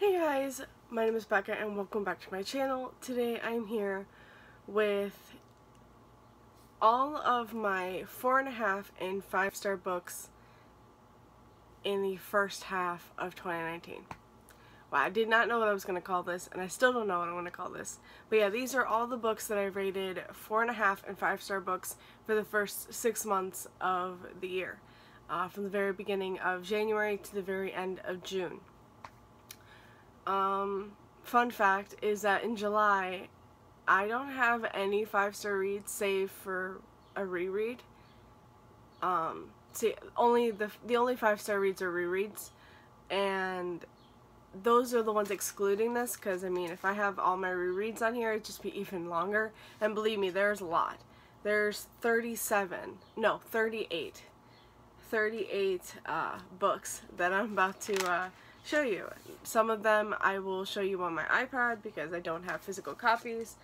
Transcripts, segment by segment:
Hey guys, my name is Becca and welcome back to my channel. Today I'm here with all of my 4.5 and 5-star books in the first half of 2019. Wow, I did not know what I was going to call this, and I still don't know what I want to call this. But yeah, these are all the books that I rated 4.5 and 5-star books for the first 6 months of the year. From the very beginning of January to the very end of June. Fun fact is that in July, I don't have any 5-star reads save for a reread. See, the only 5-star reads are rereads, and those are the ones excluding this, because I mean, if I have all my rereads on here, it'd just be even longer. And believe me, there's a lot. There's 38 books that I'm about to show you. Some of them I will show you on my iPad because I don't have physical copies.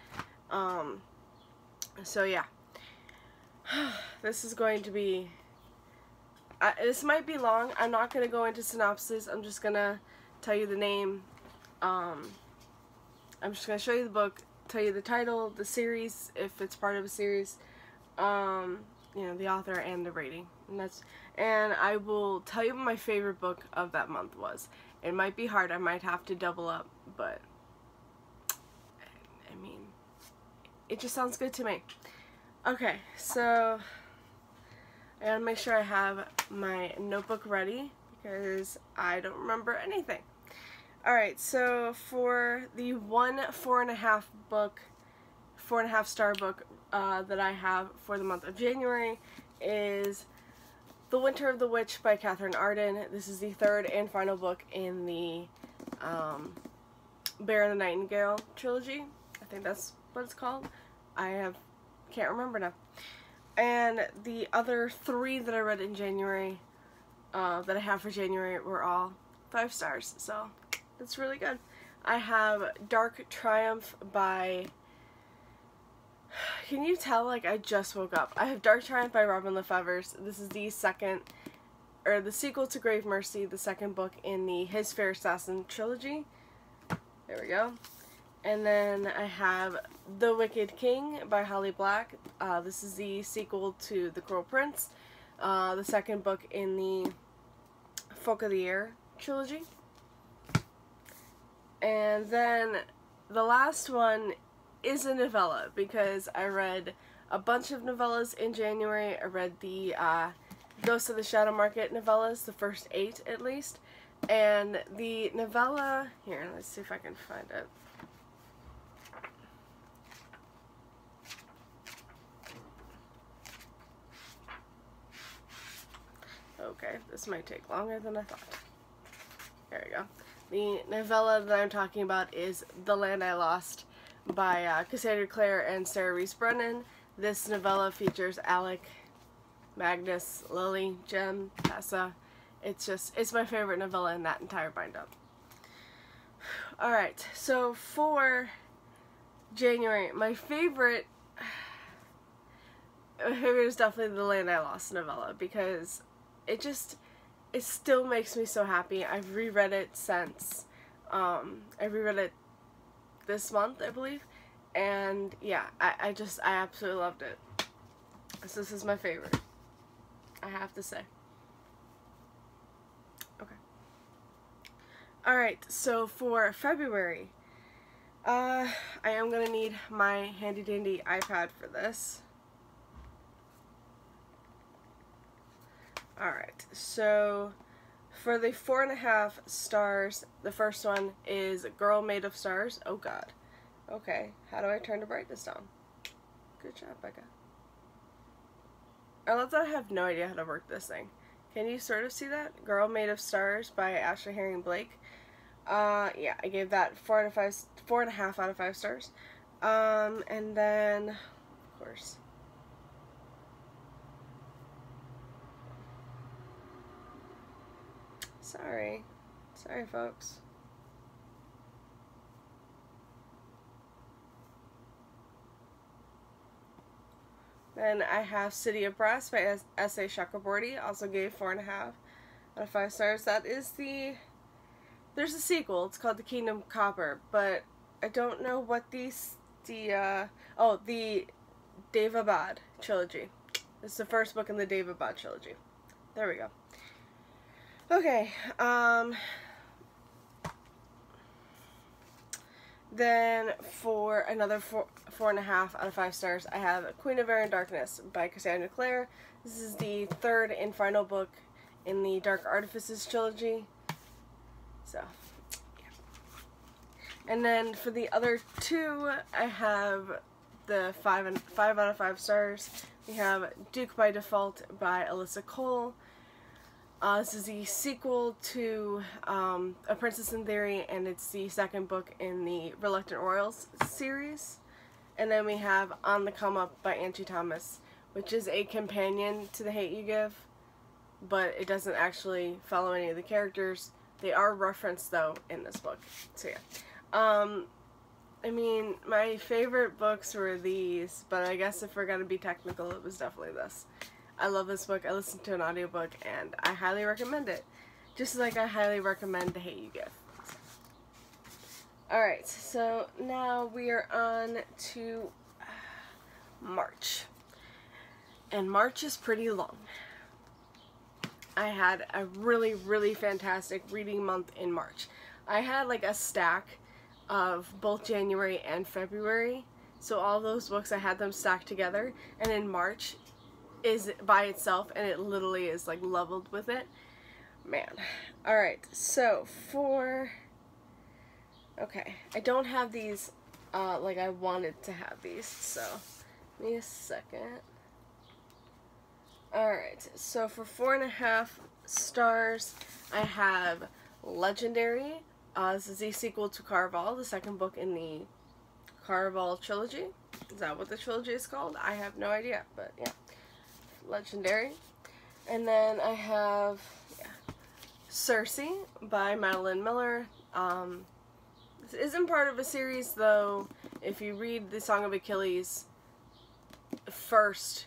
So yeah, this is going to be, this might be long. I'm not going to go into synopsis. I'm just going to tell you the name. I'm just going to show you the book, tell you the title, the series, if it's part of a series, you know, the author and the rating. And I will tell you what my favorite book of that month was. It might be hard, I might have to double up, but I mean, it just sounds good to me. Okay, so I gotta make sure I have my notebook ready because I don't remember anything. Alright, so for the one 4.5 star book that I have for the month of January is The Winter of the Witch by Katherine Arden. This is the third and final book in the Bear and the Nightingale trilogy. I think that's what it's called. Can't remember now. And the other 3 that I read in January, that I have for January, were all 5 stars. So that's really good. I have Dark Triumph by... Can you tell, like, I just woke up? I have Dark Triumph by Robin Lefevers. This is the sequel to Grave Mercy, the second book in the His Fair Assassin trilogy. There we go. And then I have The Wicked King by Holly Black. This is the sequel to The Cruel Prince, the second book in the Folk of the Air trilogy. And then the last one is a novella, because I read a bunch of novellas in January. I read the Ghost of the Shadow Market novellas, the first 8 at least, and the novella, here, let's see if I can find it. Okay, this might take longer than I thought. There we go. The novella that I'm talking about is The Land I Lost by Cassandra Clare and Sarah Rees Brennan. This novella features Alec, Magnus, Lily, Jem, Tessa. It's my favorite novella in that entire bind-up. Alright, so for January, my favorite is definitely The Land I Lost novella, because it still makes me so happy. I've reread it since, I reread it this month, I believe, and yeah, I absolutely loved it. So this is my favorite, I have to say. Okay. Alright, so for February, I am gonna need my handy dandy iPad for this. Alright, so for the 4.5 stars, the first one is Girl Made of Stars. Oh god. Okay, how do I turn the brightness down? Good job, Becca. I love that I have no idea how to work this thing. Can you sort of see that? Girl Made of Stars by Ashley Herring Blake. Yeah, I gave that 4.5 out of 5 stars. And then, of course, sorry folks. Then I have City of Brass by S.A. Chakraborty, also gave 4.5 out of 5 stars. That is the there's a sequel. It's called The Kingdom Copper, but I don't know what the Daevabad trilogy. It's the first book in the Daevabad trilogy. There we go. Okay, then for another 4.5 out of 5 stars, I have Queen of Air and Darkness by Cassandra Clare. This is the third and final book in the Dark Artifices trilogy. So, yeah. And then for the other two, I have the 5 out of 5 stars. We have Duke by Default by Alyssa Cole. This is the sequel to A Princess in Theory, and it's the second book in the Reluctant Royals series. And then we have On the Come Up by Angie Thomas, which is a companion to The Hate U Give, but it doesn't actually follow any of the characters. They are referenced, though, in this book. So, yeah. I mean, my favorite books were these, but I guess if we're going to be technical, it was definitely this. I love this book. I listened to an audiobook, and I highly recommend it. Just like I highly recommend The Hate U Give. Alright, so now we are on to March. And March is pretty long. I had a really, really fantastic reading month in March. I had like a stack of both January and February. So all those books, I had them stacked together. And in March is by itself, and it literally is like leveled with it. Man. Alright, so for... Okay, I don't have these like I wanted to have these, so give me a second. Alright, so for 4.5 stars, I have Legendary. This is the sequel to Caraval, the second book in the Caraval trilogy. Is that what the trilogy is called? I have no idea, but yeah. Legendary. And then I have Circe by Madeline Miller. This isn't part of a series, though. If you read The Song of Achilles first,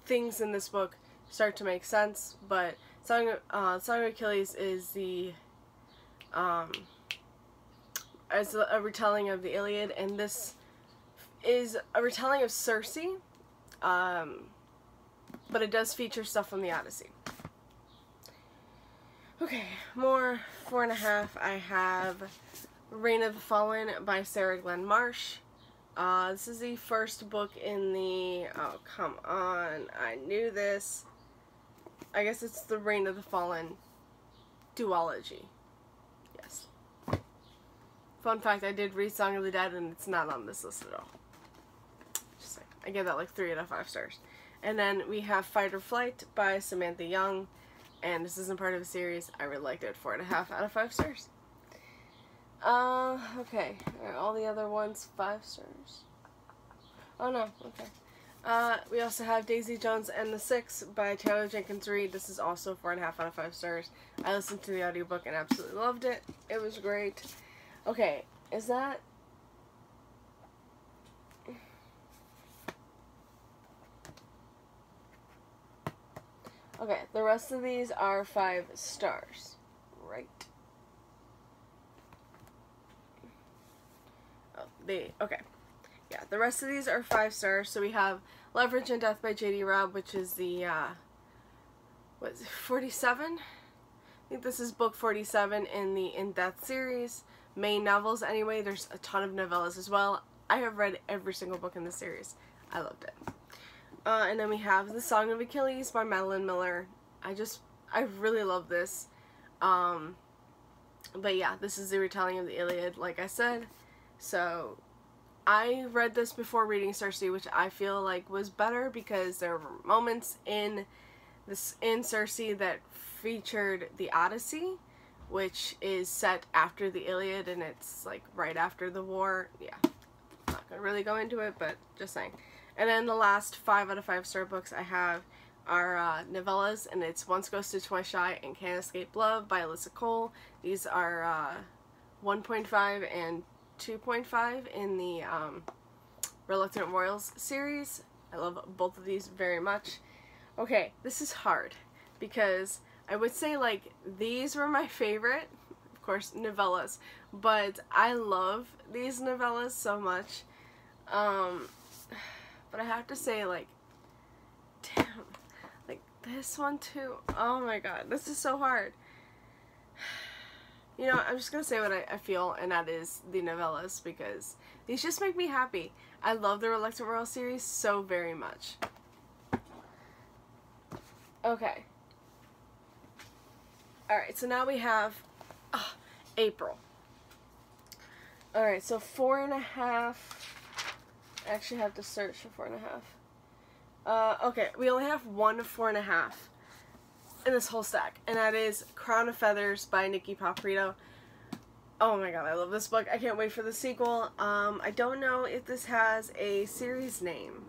things in this book start to make sense, but Song of Achilles is the as a retelling of the Iliad, and this is a retelling of Circe, but it does feature stuff from the Odyssey. Okay, more 4.5. I have Reign of the Fallen by Sarah Glenn Marsh. This is the first book in the... Oh, come on. I knew this. I guess it's the Reign of the Fallen duology. Yes. Fun fact, I did read Song of the Dead, and it's not on this list at all. Just saying. I gave that like 3 out of 5 stars. And then we have Fight or Flight by Samantha Young. And this isn't part of a series. I really liked it. 4.5 out of 5 stars. Okay. All the other ones, 5 stars. Oh no, okay. We also have Daisy Jones and the Six by Taylor Jenkins Reid. This is also 4.5 out of 5 stars. I listened to the audiobook and absolutely loved it. It was great. Okay, is that... Okay, the rest of these are 5 stars. Right. Okay. Yeah, the rest of these are 5 stars. So we have Leverage and Death by J.D. Robb, which is the, what is it, 47? I think this is book 47 in the In Death series. Main novels, anyway. There's a ton of novellas as well. I have read every single book in the series. I loved it. And then we have The Song of Achilles by Madeline Miller. I really love this. But yeah, this is the retelling of the Iliad, like I said. So, I read this before reading Circe, which I feel like was better because there were moments in Circe that featured the Odyssey, which is set after the Iliad, and it's like right after the war. Yeah, I'm not gonna really go into it, but just saying. And then the last 5 out of 5 star books I have are novellas, and it's Once Ghosted, Twice Shy and Can't Escape Love by Alyssa Cole. These are 1.5 and 2.5 in the Reluctant Royals series. I love both of these very much. Okay, this is hard because I would say like these were my favorite. Of course, novellas. But I love these novellas so much. But I have to say, like, damn, like, this one too. Oh my god, this is so hard. You know, I'm just gonna say what I feel, and that is the novellas, because these just make me happy. I love the Reluctant Royal series so very much. Okay. Alright, so now we have April. Alright, so 4.5. I actually have to search for 4.5. Okay, we only have one 4.5 in this whole stack, and that is Crown of Feathers by Nikki Paparito. Oh my god, I love this book. I can't wait for the sequel. I don't know if this has a series name.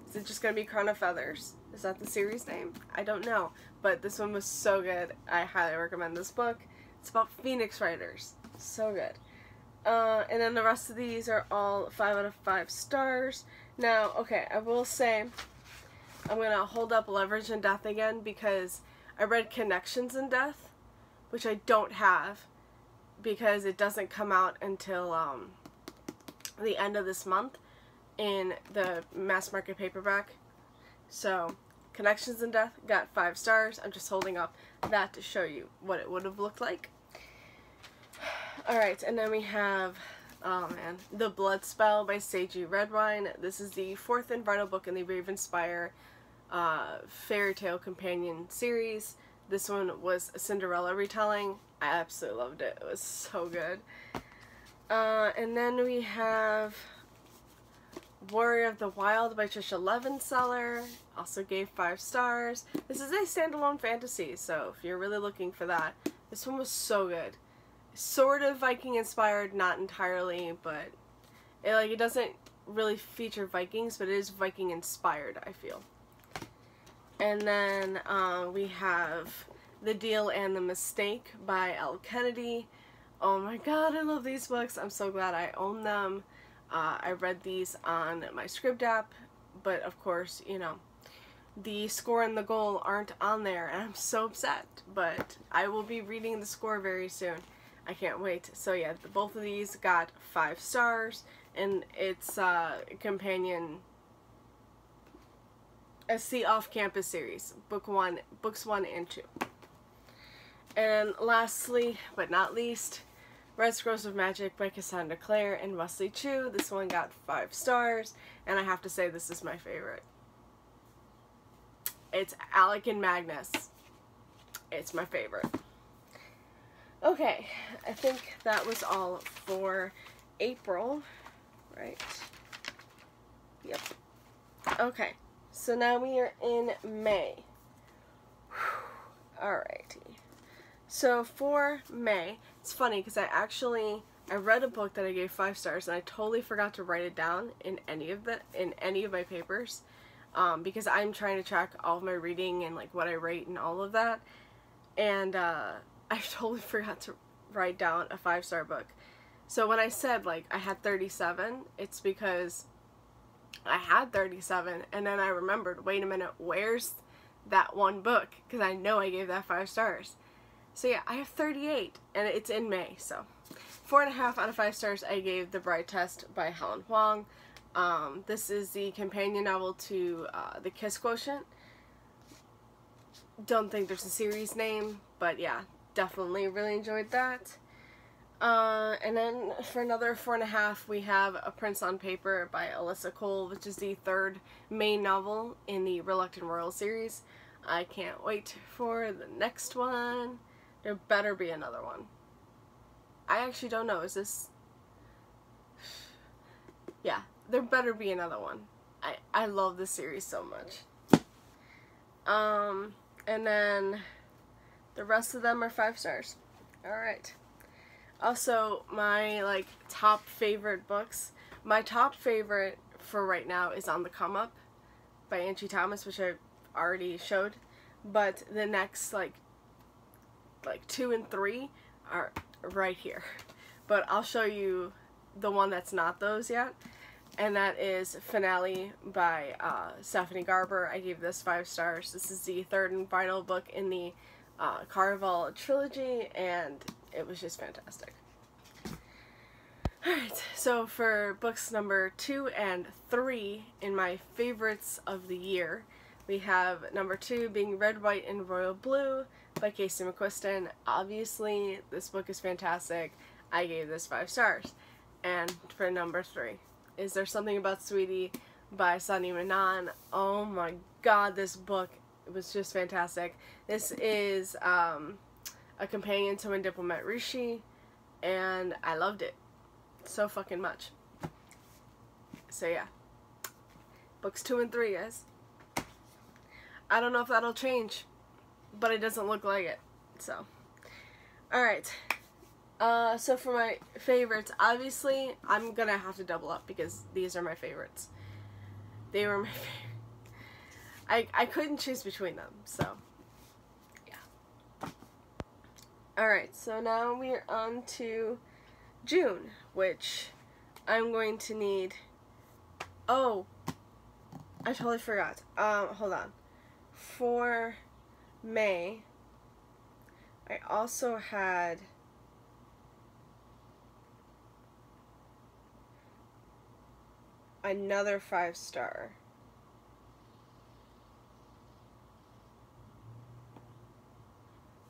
Is it just gonna be Crown of Feathers? Is that the series name? I don't know, but this one was so good. I highly recommend this book. It's about Phoenix Riders. So good. And then the rest of these are all 5 out of 5 stars. Now, okay, I will say, I'm gonna hold up Leverage in Death again, because I read Connections in Death, which I don't have, because it doesn't come out until the end of this month in the mass market paperback. So Connections in Death got 5 stars. I'm just holding up that to show you what it would have looked like. Alright, and then we have, oh man, The Blood Spell by Seiji Redwine. This is the 4th and final book in the Ravenspire fairy tale companion series. This one was a Cinderella retelling. I absolutely loved it. It was so good. And then we have Warrior of the Wild by Trisha Levenseller. Also gave 5 stars. This is a standalone fantasy, so if you're really looking for that, this one was so good. Sort of Viking inspired, not entirely, but it doesn't really feature Vikings, but it is Viking inspired, I feel. And then we have The Deal and the Mistake by Elle Kennedy. Oh my god, I love these books. I'm so glad I own them. I read these on my Scribd app, but of course, you know, the score and the goal aren't on there, and I'm so upset, but I will be reading the score very soon. I can't wait. So yeah, both of these got 5 stars, and it's companion, it's the off-campus series, books 1 and 2. And lastly, but not least, Red Scrolls of Magic by Cassandra Clare and Wesley Chu. This one got 5 stars, and I have to say this is my favorite. It's Alec and Magnus. It's my favorite. Okay, I think that was all for April, right? Yep. Okay, so now we are in May. Alrighty. So for May, it's funny because I read a book that I gave 5 stars, and I totally forgot to write it down in any of my papers, because I'm trying to track all of my reading and like what I rate and all of that, and I totally forgot to write down a 5-star book. So when I said like I had 37, it's because I had 37, and then I remembered, wait a minute, where's that one book? Because I know I gave that 5 stars. So yeah, I have 38, and it's in May, so 4.5 out of 5 stars I gave The Bride Test by Helen Hoang. This is the companion novel to The Kiss Quotient. Don't think there's a series name, but yeah, definitely really enjoyed that. And then for another 4.5, we have A Prince on Paper by Alyssa Cole, which is the 3rd main novel in the Reluctant Royal series. I can't wait for the next one. There better be another one. I actually don't know. Is this... Yeah, there better be another one. I love this series so much. And then the rest of them are 5 stars. Alright. Also, my, like, top favorite books. My top favorite for right now is On the Come Up by Angie Thomas, which I already showed. But the next, like 2 and 3 are right here. But I'll show you the one that's not those yet. And that is Finale by Stephanie Garber. I gave this 5 stars. This is the 3rd and final book in the Caraval trilogy, and it was just fantastic. Alright, so for books number 2 and 3 in my favorites of the year, we have number 2 being Red, White, and Royal Blue by Casey McQuiston. Obviously, this book is fantastic. I gave this 5 stars. And for number 3, Is There Something About Sweetie by Sani Manon. Oh my god, this book was just fantastic. This is a companion to When Diplomat Rishi, and I loved it so fucking much. So yeah, books 2 and 3, guys. I don't know if that'll change, but it doesn't look like it. So, alright. So for my favorites, obviously, I'm gonna have to double up because these are my favorites. They were my favorite. I couldn't choose between them, so, yeah. Alright, so now we're on to June, which I'm going to need... Oh, I totally forgot. Hold on. For May, I also had another 5-star.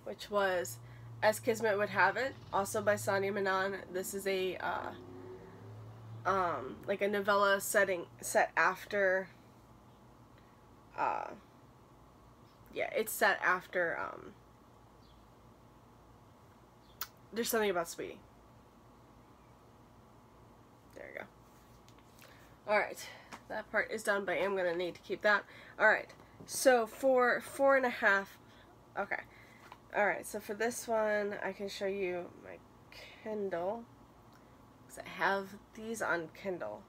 Which was As Kismet Would Have It, also by Sani Manon. This is a like a novella set after yeah, it's set after There's Something About Sweetie. There you go. Alright, that part is done, but I am gonna need to keep that. Alright, so for 4.5, okay. Alright, so for this one, I can show you my Kindle, because I have these on Kindle.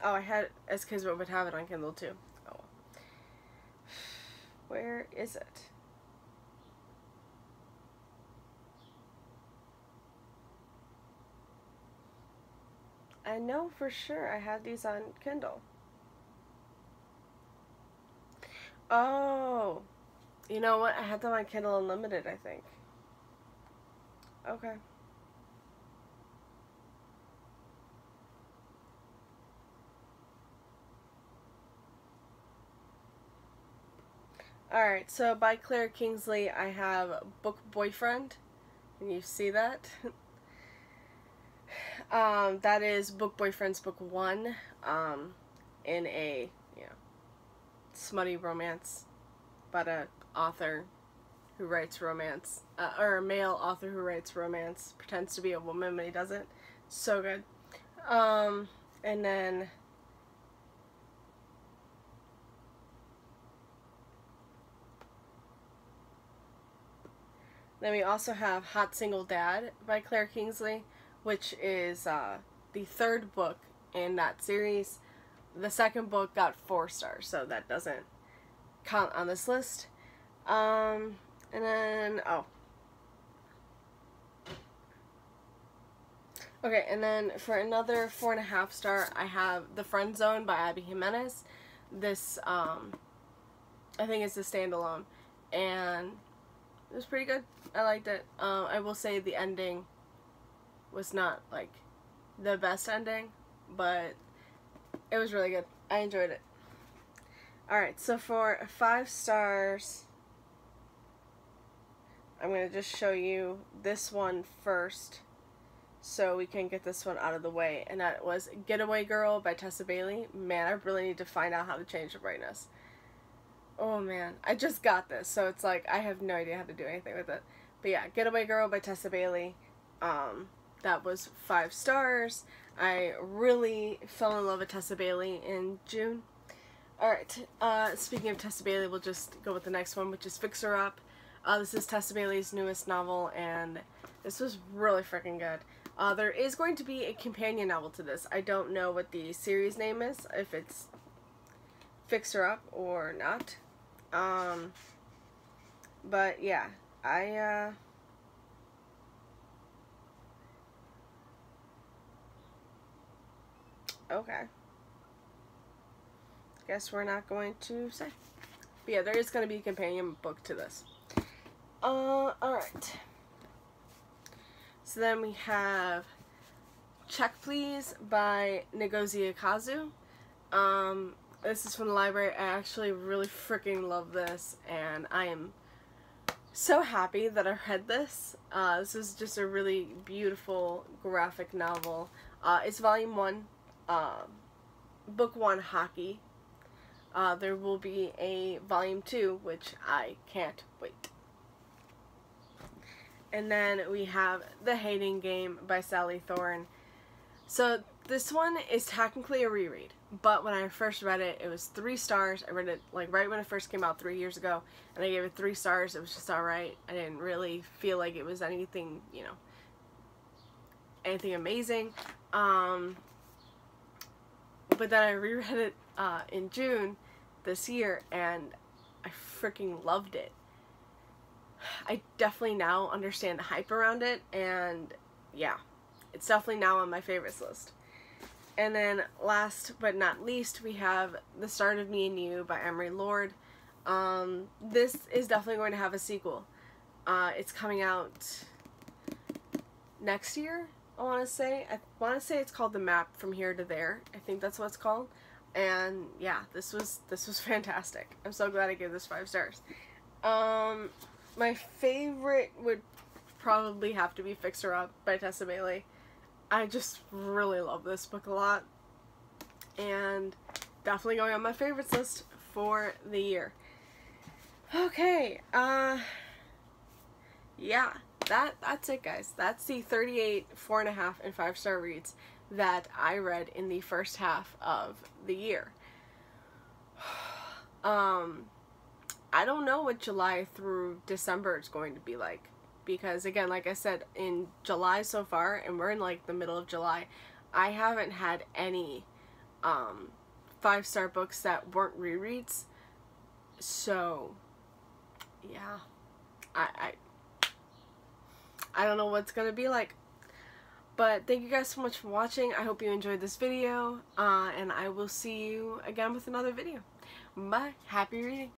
Oh, I had As Kismet Would Have It on Kindle too. Oh. Where is it? I know for sure I had these on Kindle. Oh, you know what? I had them on Kindle Unlimited, I think. Okay. Alright, so by Claire Kingsley, I have Book Boyfriend. Can you see that? That is Book Boyfriend's book 1, in a, you know, smutty romance about a author who writes romance, or a male author who writes romance, pretends to be a woman but he doesn't. So good. And then we also have Hot Single Dad by Claire Kingsley, which is the 3rd book in that series. The 2nd book got 4 stars, so that doesn't count on this list. And then, oh. Okay, and then for another 4.5 star, I have The Friend Zone by Abby Jimenez. This, I think it's a standalone, and it was pretty good. I liked it. I will say the ending was not, like, the best ending, but it was really good. I enjoyed it. Alright, so for 5 stars, I'm going to just show you this one first, so we can get this one out of the way. And that was Getaway Girl by Tessa Bailey. Man, I really need to find out how to change the brightness. Oh man, I just got this, so it's like, I have no idea how to do anything with it. But yeah, Getaway Girl by Tessa Bailey. That was 5 stars. I really fell in love with Tessa Bailey in June. Alright, speaking of Tessa Bailey, we'll just go with the next one, which is Fixer Up. This is Tessa Bailey's newest novel, and this was really freaking good. There is going to be a companion novel to this. I don't know what the series name is, if it's Fixer Up or not. But yeah, okay. Guess we're not going to say. But yeah, there is going to be a companion book to this. Alright. So then we have Check Please by Ngozi Akazu. This is from the library. I actually really freaking love this, and I am so happy that I read this. This is just a really beautiful graphic novel. It's volume 1, book 1, Hockey. There will be a volume 2, which I can't wait. And then we have The Hating Game by Sally Thorne. So this one is technically a reread, but when I first read it, it was 3 stars. I read it like right when it first came out 3 years ago, and I gave it 3 stars. It was just alright. I didn't really feel like it was anything, you know, anything amazing. But then I reread it in June this year, and I freaking loved it. I definitely now understand the hype around it, and yeah, it's definitely now on my favorites list. And then last but not least, we have The Start of Me and You by Emery Lord. This is definitely going to have a sequel. It's coming out next year, I want to say. I want to say it's called The Map from Here to There. I think that's what it's called. And yeah, this was fantastic. I'm so glad I gave this 5 stars. My favorite would probably have to be Fixer Up by Tessa Bailey. I just really love this book a lot, and definitely going on my favorites list for the year. Okay, yeah, that's it, guys. That's the 38 4.5 and 5-star reads that I read in the first half of the year. I don't know what July through December is going to be like, because again, like I said, in July so far, and we're in like the middle of July, I haven't had any 5-star books that weren't rereads. So yeah, I don't know what it's gonna be like. But thank you guys so much for watching. I hope you enjoyed this video, and I will see you again with another video. Bye. Happy reading.